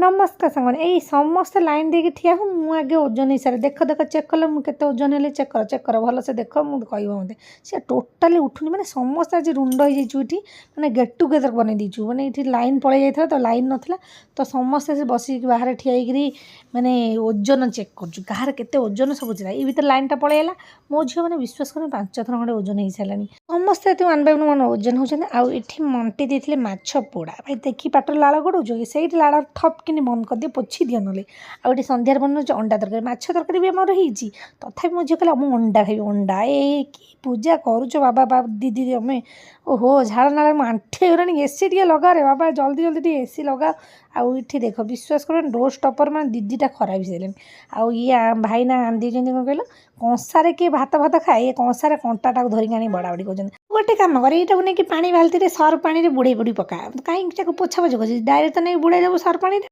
नमस्कार सांगने यही समस्त लाइन देके ठिया हूँ मु आगे ओजन हिसाब देख देख चेक कल मुझे ओजन है चेक कर भल से देख मुझे कह मत सी टोटाली उठुनी मैंने समस्त आज रुंड हो जाइए मैंने गेट टुगेदर बनई दीचु मैंने ये लाइन पलि जाता तो लाइन नाला तो समस्ते से बस बाहर ठियाई मैंने ओजन चेक कर केते ओजन सब चला ये भर लाइन टा पलैला मो झील मैंने विश्वास कर 5 थर खंडे ओजन हो सारे समस्ते वन बाय वन ओजन होती आठी मंटी देते माछ पोड़ा भाई देखी पाट लाड़ गड़ाऊ से लाड़ ठप कि बंद कर दिए पोछि दिए ना आउ सन्धार बनाऊँ अंडा तरकारी माछ तरकारी भी आमर होती तथापि मो झील कहला मुझे अंडा खाई अंडा ए कि पूजा करुच बाबा दीदी अमे ओहो झाड़ नाल आंठी गलानी एसी टे लगा रे बाबा जल्दी जल्दी टे एसी लगा आउ ये देख विश्वास कर डोर स्टपर मैं दीदीटा खराब हो सारे आउ ये भाई ना आंदी कौन कहल कंसार किए भात भात खाए कंसार कंटाटा धरिक आनी बड़ा बड़ी कहते गोटे कम कर यहाँ नहीं कि पानी बाल्टी सर्फ पानी बुड़े बुड़ी पका कहीं पोछा पोछ कर डायरेक्ट तो नहीं बुड़े देव सर्फ पानी